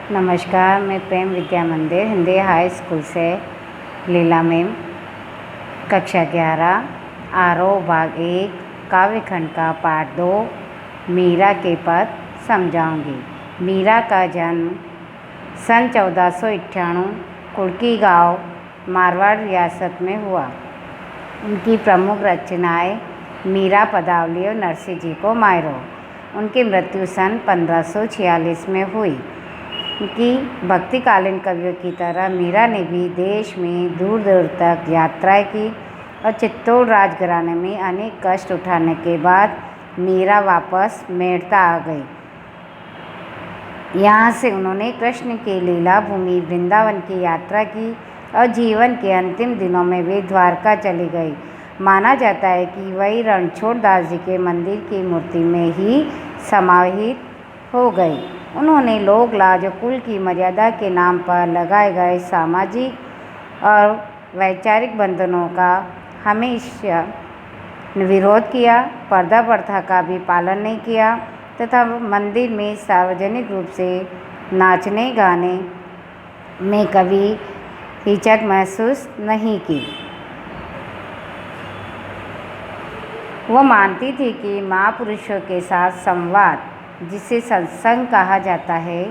नमस्कार, मैं प्रेम विद्या मंदिर हिंदी हाई स्कूल से लीला मैम कक्षा 11 आरोह भाग 1 काव्यखंड का पाठ 2 मीरा के पद समझाऊंगी। मीरा का जन्म सन 1498 कुड़की गांव मारवाड़ रियासत में हुआ। उनकी प्रमुख रचनाएं मीरा पदावली और नरसिंह जी को मायरो। उनकी मृत्यु सन 1546 में हुई। उनकी भक्तिकालीन कवियों की तरह मीरा ने भी देश में दूर दूर तक यात्राएं की और चित्तौड़ राजघराने में अनेक कष्ट उठाने के बाद मीरा वापस मेड़ता आ गई। यहाँ से उन्होंने कृष्ण की लीला भूमि वृंदावन की यात्रा की और जीवन के अंतिम दिनों में वे द्वारका चली गई। माना जाता है कि वही रणछोड़ दास जी के मंदिर की मूर्ति में ही समाहित हो गई। उन्होंने लोक लाज और कुल की मर्यादा के नाम पर लगाए गए सामाजिक और वैचारिक बंधनों का हमेशा विरोध किया, पर्दा प्रथा का भी पालन नहीं किया तथा मंदिर में सार्वजनिक रूप से नाचने गाने में कभी हिचक महसूस नहीं की। वो मानती थी कि महापुरुषों के साथ संवाद, जिसे सत्संग कहा जाता है,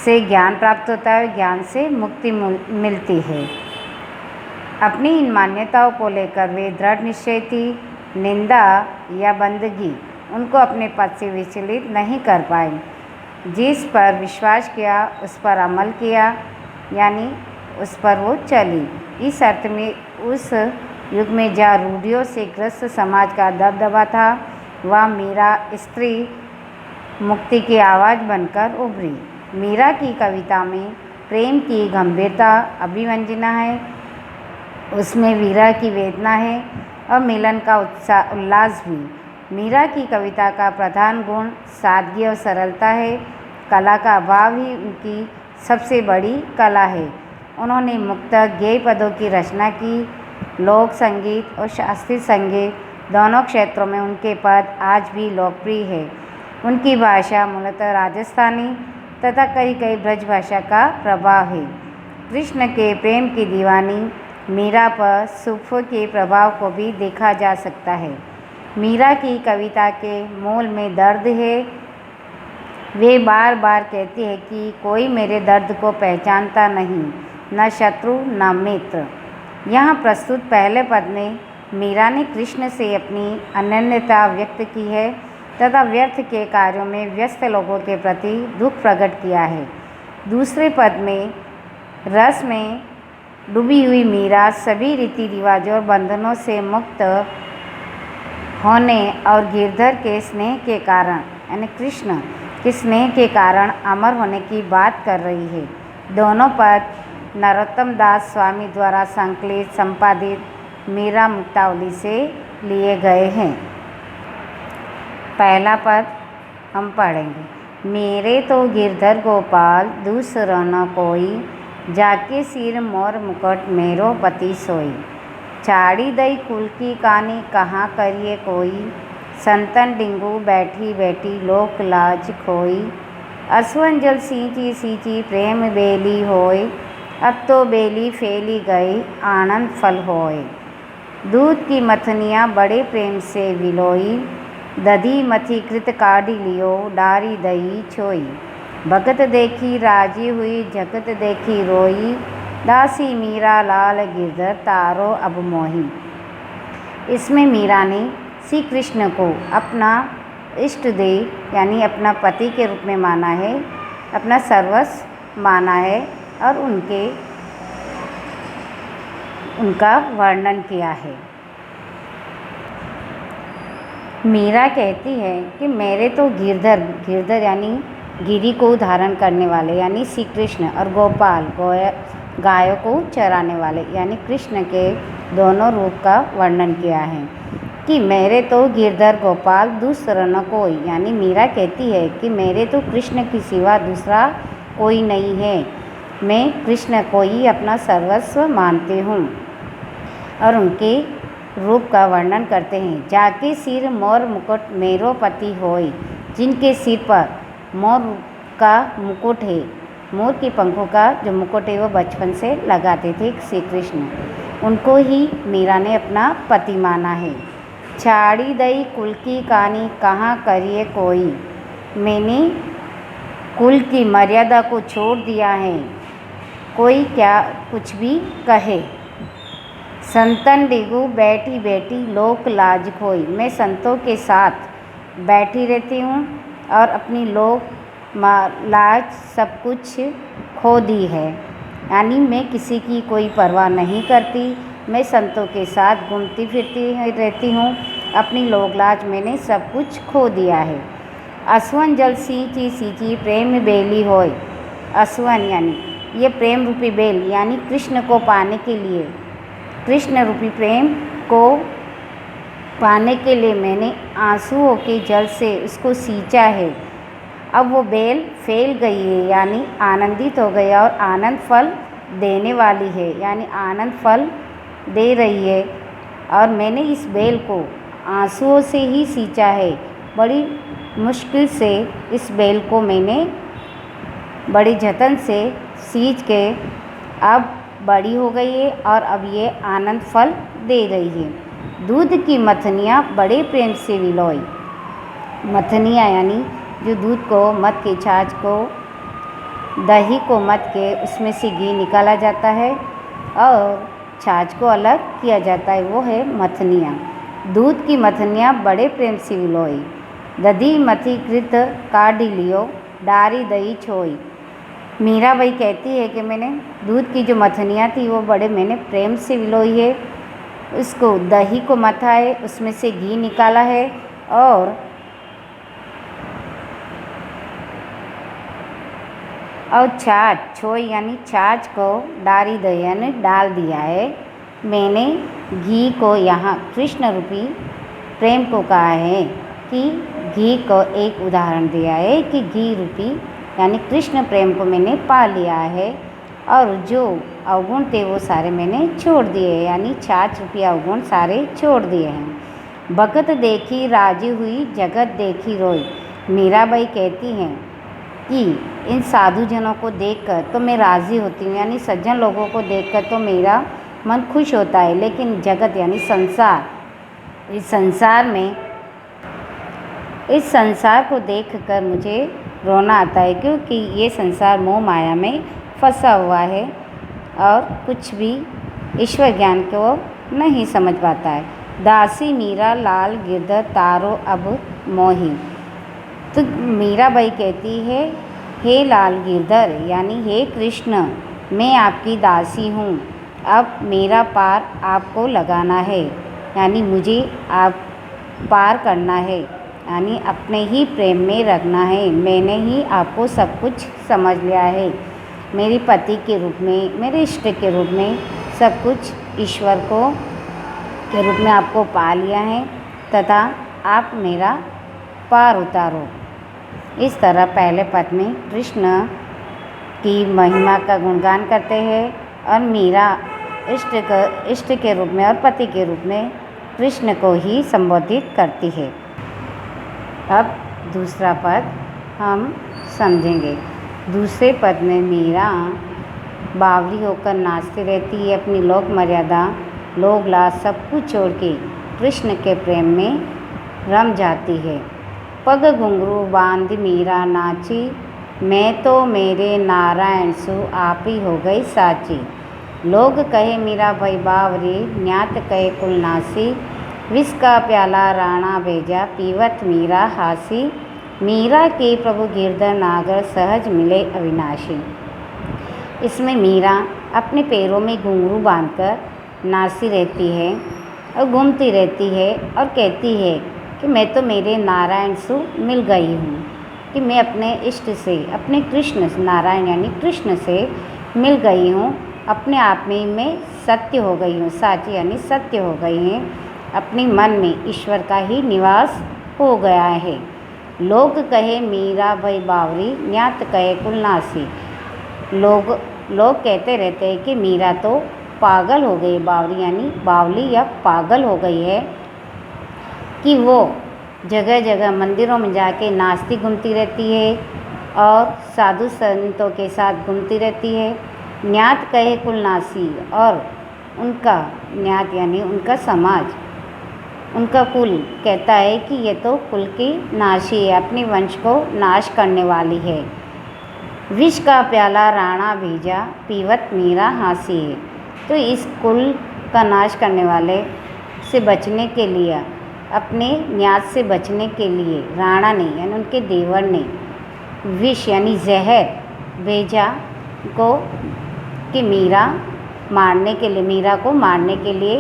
से ज्ञान प्राप्त होता है और ज्ञान से मुक्ति मिलती है। अपनी इन मान्यताओं को लेकर वे दृढ़ निश्चय थी। निंदा या बंदगी उनको अपने पद से विचलित नहीं कर पाई। जिस पर विश्वास किया उस पर अमल किया, यानी उस पर वो चली। इस अर्थ में उस युग में जहाँ रूढ़ियों से ग्रस्त समाज का दबदबा था, वह मीरा स्त्री मुक्ति की आवाज़ बनकर उभरी। मीरा की कविता में प्रेम की गंभीरता अभिव्यंजना है, उसमें वीरा की वेदना है और मिलन का उल्लास भी। मीरा की कविता का प्रधान गुण सादगी और सरलता है। कला का अभाव ही उनकी सबसे बड़ी कला है। उन्होंने मुक्तक गेय पदों की रचना की। लोक संगीत और शास्त्रीय संगीत दोनों क्षेत्रों में उनके पद आज भी लोकप्रिय है। उनकी भाषा मूलतः राजस्थानी तथा कई ब्रज भाषा का प्रभाव है। कृष्ण के प्रेम की दीवानी मीरा पर सूफों के प्रभाव को भी देखा जा सकता है। मीरा की कविता के मूल में दर्द है। वे बार बार कहती है कि कोई मेरे दर्द को पहचानता नहीं, न शत्रु न मित्र। यहाँ प्रस्तुत पहले पद में मीरा ने कृष्ण से अपनी अनन्यता व्यक्त की है तथा व्यर्थ के कार्यों में व्यस्त लोगों के प्रति दुख प्रकट किया है। दूसरे पद में रस में डूबी हुई मीरा सभी रीति रिवाजों और बंधनों से मुक्त होने और गिरधर के स्नेह के कारण, यानी कृष्ण के स्नेह के कारण अमर होने की बात कर रही है। दोनों पद नरोत्तम दास स्वामी द्वारा संकलित संपादित मीरा मुक्तावली से लिए गए हैं। पहला पद हम पढ़ेंगे। मेरे तो गिरधर गोपाल दूसरा न कोई, जाके सिर मोर मुकुट मेरो पति सोई। चाड़ी दई कुल की कानी कहाँ करिए कोई, संतन डिंगू बैठी बैठी लोक लाज खोई। असवन जल सींची सींची प्रेम बेली होय, अब तो बेली फैली गई आनंद फल होय। दूध की मथनियाँ बड़े प्रेम से विलोई, दधी मथी कृत काढ़ी लियो डारी दही छोई। भगत देखी राजी हुई जगत देखी रोई, दासी मीरा लाल गिरधर तारो अब मोही। इसमें मीरा ने श्री कृष्ण को अपना इष्ट देव यानी अपना पति के रूप में माना है, अपना सर्वस्व माना है और उनका वर्णन किया है। मीरा कहती है कि मेरे तो गिरधर यानी गिरी को धारण करने वाले यानी श्री कृष्ण और गोपाल गायों को चराने वाले यानी कृष्ण के दोनों रूप का वर्णन किया है कि मेरे तो गिरधर गोपाल दूसरा न कोई, यानी मीरा कहती है कि मेरे तो कृष्ण के सिवा दूसरा कोई नहीं है। मैं कृष्ण को ही अपना सर्वस्व मानती हूँ। और उनके रूप का वर्णन करते हैं। जाके सिर मोर मुकुट मेरो पति होय, जिनके सिर पर मोर का मुकुट है, मोर के पंखों का जो मुकुट है वो बचपन से लगाते थे श्री कृष्ण। उनको ही मीरा ने अपना पति माना है। छाड़ी दई कुल की कहानी कहाँ करिए कोई, मैंने कुल की मर्यादा को छोड़ दिया है, कोई क्या कुछ भी कहे। संतन डिगू बैठी बैठी लोक लाज खोई, मैं संतों के साथ बैठी रहती हूँ और अपनी लोक लाज सब कुछ खो दी है। यानी मैं किसी की कोई परवाह नहीं करती, मैं संतों के साथ घूमती फिरती रहती हूँ, अपनी लोक लाज मैंने सब कुछ खो दिया है। असवन जल सींची सींची प्रेम बेली होय, असवन यानी ये प्रेम रूपी बेल यानी कृष्ण को पाने के लिए, कृष्ण रूपी प्रेम को पाने के लिए मैंने आंसुओं के जल से उसको सींचा है। अब वो बेल फैल गई है यानी आनंदित हो गई और आनंद फल देने वाली है, यानी आनंद फल दे रही है। और मैंने इस बेल को आंसुओं से ही सींचा है, बड़ी मुश्किल से इस बेल को मैंने बड़ी जतन से सींच के अब बड़ी हो गई है और अब ये आनंद फल दे रही है। दूध की मथनियाँ बड़े प्रेम से विलोई, मथनियाँ यानी जो दूध को मथ के, छाछ को, दही को मथ के उसमें से घी निकाला जाता है और छाछ को अलग किया जाता है, वो है मथनियाँ। दूध की मथनियाँ बड़े प्रेम से विलोई, दधी मथी कृत काढ़ी लियो डारी दही छोई। मीराबाई कहती है कि मैंने दूध की जो मथनियाँ थी वो बड़े मैंने प्रेम से विलोई है, उसको दही को मथा है, उसमें से घी निकाला है और छाछ छोई यानी छाछ को डारी दही यानी डाल दिया है। मैंने घी को यहाँ कृष्ण रूपी प्रेम को कहा है कि घी को एक उदाहरण दिया है कि घी रूपी यानी कृष्ण प्रेम को मैंने पा लिया है और जो अवगुण थे वो सारे मैंने छोड़ दिए हैं, यानी छाछ रूपी अवगुण सारे छोड़ दिए हैं। भगत देखी राजी हुई जगत देखी रोई। मीराबाई कहती हैं कि इन साधु जनों को देखकर तो मैं राज़ी होती हूँ, यानी सज्जन लोगों को देखकर तो मेरा मन खुश होता है, लेकिन जगत यानी संसार, इस संसार को देखकर मुझे रोना आता है, क्योंकि ये संसार मोह माया में फंसा हुआ है और कुछ भी ईश्वर ज्ञान को नहीं समझ पाता है। दासी मीरा लाल गिरधर तारो अब मोही। तो मीराबाई कहती है, हे लाल गिरधर यानी हे कृष्ण, मैं आपकी दासी हूँ, अब मेरा पार आपको लगाना है, यानी मुझे आप पार करना है, यानी अपने ही प्रेम में रखना है। मैंने ही आपको सब कुछ समझ लिया है, मेरे पति के रूप में, मेरे इष्ट के रूप में, सब कुछ ईश्वर को के रूप में आपको पा लिया है तथा आप मेरा पार उतारो। इस तरह पहले पद में कृष्ण की महिमा का गुणगान करते हैं और मीरा इष्ट के रूप में और पति के रूप में कृष्ण को ही संबोधित करती है। अब दूसरा पद हम समझेंगे। दूसरे पद में मीरा बावरी होकर नाचती रहती है, अपनी लोक मर्यादा, लोक लाज सब कुछ छोड़ के कृष्ण के प्रेम में रम जाती है। पग घुंघरू बांध मीरा नाची, मैं तो मेरे नारायण सु आप ही हो गई साची। लोग कहे मीरा भई बावरी, न्यात कहे कुलनासी, विष का प्याला राणा भेजा, पीवत मीरा हासी। मीरा के प्रभु गिरधर नागर, सहज मिले अविनाशी। इसमें मीरा अपने पैरों में घुंघरू बांधकर नाचती रहती है और घूमती रहती है और कहती है कि मैं तो मेरे नारायण से मिल गई हूँ, कि मैं अपने इष्ट से, अपने कृष्ण नारायण यानी कृष्ण से मिल गई हूँ, अपने आप में मैं सत्य हो गई हूँ, साची यानी सत्य हो गई हैं, अपने मन में ईश्वर का ही निवास हो गया है। लोग कहे मीरा भई बावरी, न्यात कहे कुलनासी। लोग कहते रहते हैं कि मीरा तो पागल हो गई, बावरी यानी बावली या पागल हो गई है, कि वो जगह जगह मंदिरों में जाके नाचती घूमती रहती है और साधु संतों के साथ घूमती रहती है। न्यात कहे कुलनासी, और उनका न्यात यानी उनका समाज, उनका कुल कहता है कि ये तो कुल की नाशी है, अपने वंश को नाश करने वाली है। विष का प्याला राणा भेजा, पीवत मीरा हासी है। तो इस कुल का नाश करने वाले से बचने के लिए, अपने न्यास से बचने के लिए राणा ने यानी उनके देवर ने विष यानी जहर भेजा को कि मीरा को मारने के लिए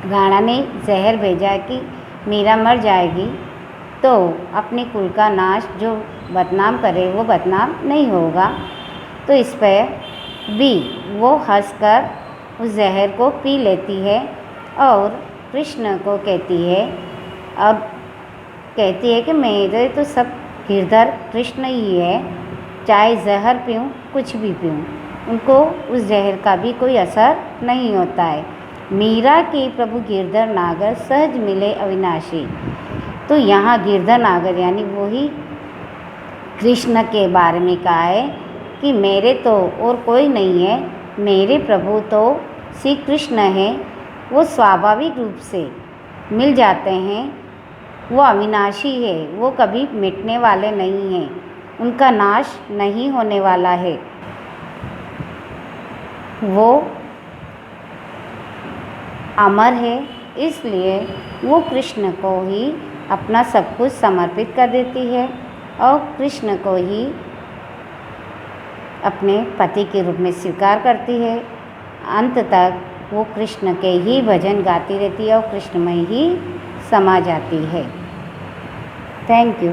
राणा ने जहर भेजा कि मीरा मर जाएगी तो अपने कुल का नाश, जो बदनाम करे वो बदनाम नहीं होगा। तो इस पर भी वो हंसकर उस जहर को पी लेती है और कृष्ण को कहती है, अब कहती है कि मेरे तो सब गिरधर कृष्ण ही है, चाहे जहर पीऊँ कुछ भी पीऊँ, उनको उस जहर का भी कोई असर नहीं होता है। मीरा के प्रभु गिरधर नागर सहज मिले अविनाशी। तो यहाँ गिरधर नागर यानी वही कृष्ण के बारे में कहा है कि मेरे तो और कोई नहीं है, मेरे प्रभु तो श्री कृष्ण हैं, वो स्वाभाविक रूप से मिल जाते हैं, वो अविनाशी है, वो कभी मिटने वाले नहीं हैं, उनका नाश नहीं होने वाला है, वो अमर है। इसलिए वो कृष्ण को ही अपना सब कुछ समर्पित कर देती है और कृष्ण को ही अपने पति के रूप में स्वीकार करती है। अंत तक वो कृष्ण के ही भजन गाती रहती है और कृष्णमय ही समा जाती है। Thank you.